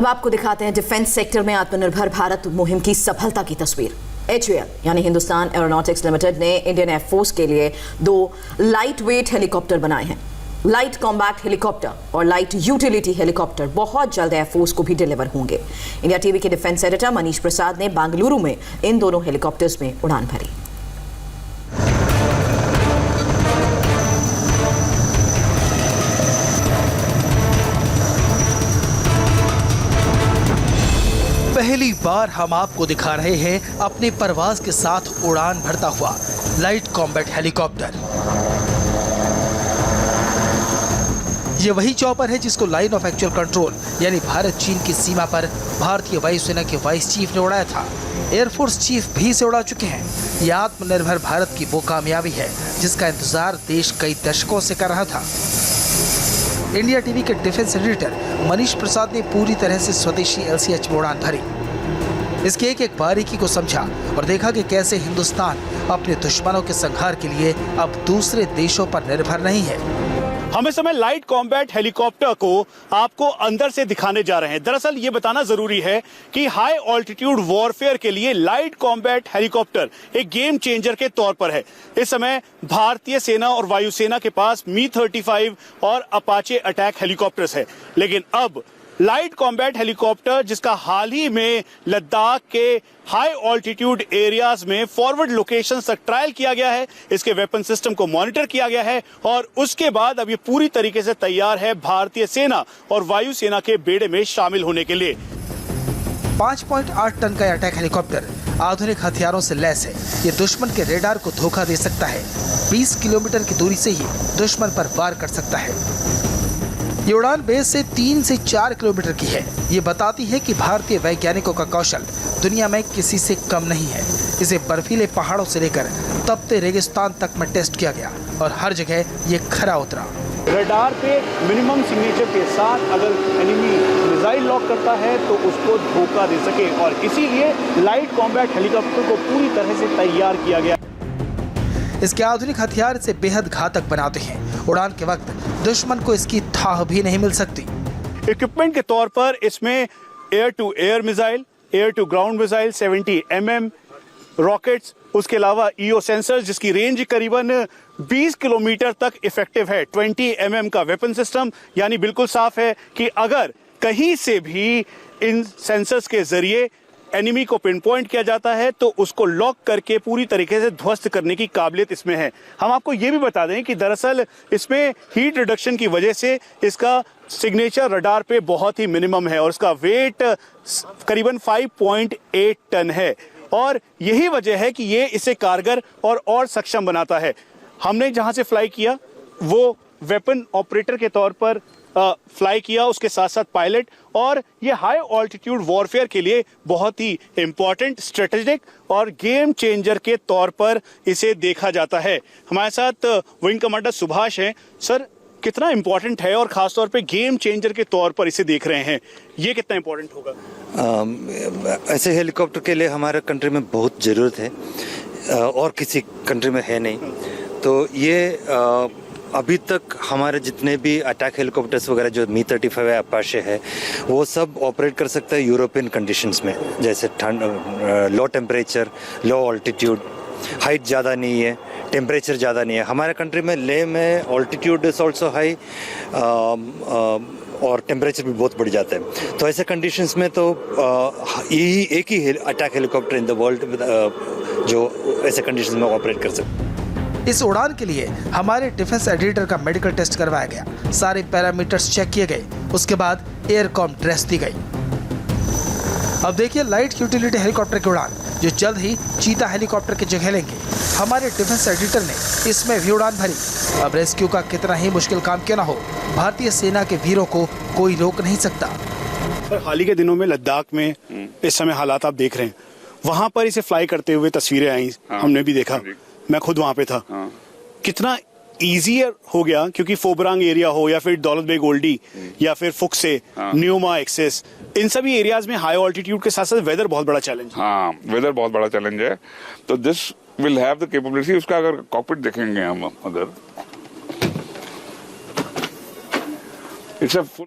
अब आपको दिखाते हैं डिफेंस सेक्टर में आत्मनिर्भर भारत मुहिम की सफलता की तस्वीर। HAL यानी हिंदुस्तान एरोनॉटिक्स लिमिटेड ने इंडियन एयरफोर्स के लिए 2 लाइट वेट हेलीकॉप्टर बनाए हैं। लाइट कॉम्बैक्ट हेलीकॉप्टर और लाइट यूटिलिटी हेलीकॉप्टर बहुत जल्द एयरफोर्स को भी डिलीवर होंगे। इंडिया टीवी के डिफेंस एडिटर मनीष प्रसाद ने बेंगलुरु में इन दोनों हेलीकॉप्टर्स में उड़ान भरी। पहली बार हम आपको दिखा रहे हैं अपने परवाज के साथ उड़ान भरता हुआ लाइट कॉम्बैट हेलीकॉप्टर। ये वही चॉपर है जिसको लाइन ऑफ एक्चुअल कंट्रोल यानी भारत चीन की सीमा पर भारतीय वायुसेना के वाइस चीफ ने उड़ाया था। एयरफोर्स चीफ भी इसे उड़ा चुके हैं। यह आत्मनिर्भर भारत की वो कामयाबी है जिसका इंतजार देश कई दशकों से कर रहा था। इंडिया टीवी के डिफेंस एडिटर मनीष प्रसाद ने पूरी तरह से स्वदेशी LCH में उड़ान भरी। इसकी एक एक बारीकी को समझा और देखा कि कैसे हिंदुस्तान अपने दुश्मनों के संहार के लिए अब दूसरे देशों पर निर्भर नहीं है। हम इस समय लाइट कॉम्बैट हेलीकॉप्टर को आपको अंदर से दिखाने जा रहे हैं। दरअसल ये बताना जरूरी है कि हाई ऑल्टीट्यूड वॉरफेयर के लिए लाइट कॉम्बैट हेलीकॉप्टर एक गेम चेंजर के तौर पर है। इस समय भारतीय सेना और वायुसेना के पास Mi-35 और अपाचे अटैक हेलीकॉप्टर्स है, लेकिन अब लाइट कॉम्बैट हेलीकॉप्टर जिसका हाल ही में लद्दाख के हाई ऑल्टीट्यूड एरियाज में फॉरवर्ड लोकेशन तक ट्रायल किया गया है, इसके वेपन सिस्टम को मॉनिटर किया गया है और उसके बाद अब ये पूरी तरीके से तैयार है भारतीय सेना और वायुसेना के बेड़े में शामिल होने के लिए। 5.8 टन का अटैक हेलीकॉप्टर आधुनिक हथियारों से लैस है। ये दुश्मन के रेडार को धोखा दे सकता है। 20 किलोमीटर की दूरी से ही दुश्मन पर वार कर सकता है। ये उड़ान बेस से 3 से 4 किलोमीटर की है। ये बताती है कि भारतीय वैज्ञानिकों का कौशल दुनिया में किसी से कम नहीं है। इसे बर्फीले पहाड़ों से लेकर तपते रेगिस्तान तक में टेस्ट किया गया और हर जगह ये खरा उतरा। रडार पे मिनिमम सिग्नेचर के साथ अगर एनिमी मिसाइल लॉक करता है तो उसको धोखा दे सके और इसीलिए लाइट कॉम्बैट हेलीकॉप्टर को पूरी तरह से तैयार किया गया। इसके आधुनिक हथियार इसे बेहद घातक बनाते हैं। उड़ान के वक्त दुश्मन को इसकी थाह भी नहीं मिल सकती। इक्विपमेंट के तौर पर इसमें air to air missile, air to ground missile 70 mm, rockets, उसके अलावा EO सेंसर जिसकी रेंज करीबन 20 किलोमीटर तक इफेक्टिव है, 20 mm का वेपन सिस्टम, यानी बिल्कुल साफ है कि अगर कहीं से भी इन सेंसर्स के जरिए एनिमी को पिन पॉइंट किया जाता है तो उसको लॉक करके पूरी तरीके से ध्वस्त करने की काबिलियत इसमें है। हम आपको ये भी बता दें कि दरअसल इसमें हीट रिडक्शन की वजह से इसका सिग्नेचर रडार पे बहुत ही मिनिमम है और इसका वेट करीबन 5.8 टन है और यही वजह है कि ये इसे कारगर और सक्षम बनाता है। हमने जहां से फ्लाई किया वो वेपन ऑपरेटर के तौर पर फ्लाई किया, उसके साथ साथ पायलट, और ये हाई ऑल्टीट्यूड वॉरफेयर के लिए बहुत ही इंपॉर्टेंट, स्ट्रेटेजिक और गेम चेंजर के तौर पर इसे देखा जाता है। हमारे साथ विंग कमांडर सुभाष हैं। सर, कितना इंपॉर्टेंट है और खासतौर पे गेम चेंजर के तौर पर इसे देख रहे हैं, ये कितना इंपॉर्टेंट होगा? ऐसे हेलीकॉप्टर के लिए हमारे कंट्री में बहुत ज़रूरत है और किसी कंट्री में है नहीं। तो ये अभी तक हमारे जितने भी अटैक हेलीकॉप्टर्स वगैरह जो Mi-35 है, अपाचे है, वो सब ऑपरेट कर सकता है यूरोपियन कंडीशंस में, जैसे ठंड, लो टेम्परेचर, लो ऑल्टीट्यूड, हाइट ज़्यादा नहीं है, टेम्परेचर ज़्यादा नहीं है। हमारे कंट्री में लेह में ऑल्टीट्यूड इज़ ऑल्सो हाई और टेम्परेचर भी बहुत बढ़ जाता है। तो ऐसे कंडीशंस में तो यही एक ही attack helicopter in the world जो ऐसे कंडीशंस में ऑपरेट कर सकते हैं। इस उड़ान के लिए हमारे डिफेंस एडिटर का मेडिकल टेस्ट करवाया गया। सारे पैरामीटर्स चेक किए गए, उसके बाद एयरकॉम ड्रेस दी गई। अब देखिए लाइट यूटिलिटी हेलीकॉप्टर की उड़ान जो जल्द ही चीता हेलीकॉप्टर की जगह लेंगे। हमारे डिफेंस एडिटर ने इसमें भी उड़ान भरी। अब रेस्क्यू का कितना ही मुश्किल काम क्यों ना हो, भारतीय सेना के वीरों को कोई रोक नहीं सकता। हाल ही के दिनों में लद्दाख में इस समय हालात आप देख रहे हैं, वहां पर इसे फ्लाई करते हुए तस्वीरें आई, हमने भी देखा, मैं खुद वहां पे था। कितना इजियर हो गया, क्योंकि फोबरांग एरिया हो या फिर दौलत बेग ओल्डी या फिर फुक्से, न्यूमा एक्सेस, इन सभी एरियाज में हाई ऑल्टीट्यूड के साथ साथ वेदर बहुत बड़ा चैलेंज है। हाँ, वेदर बहुत बड़ा चैलेंज है। तो this will have the capability, उसका अगर कॉकपिट देखेंगे हम अगर, इट्स अ फुल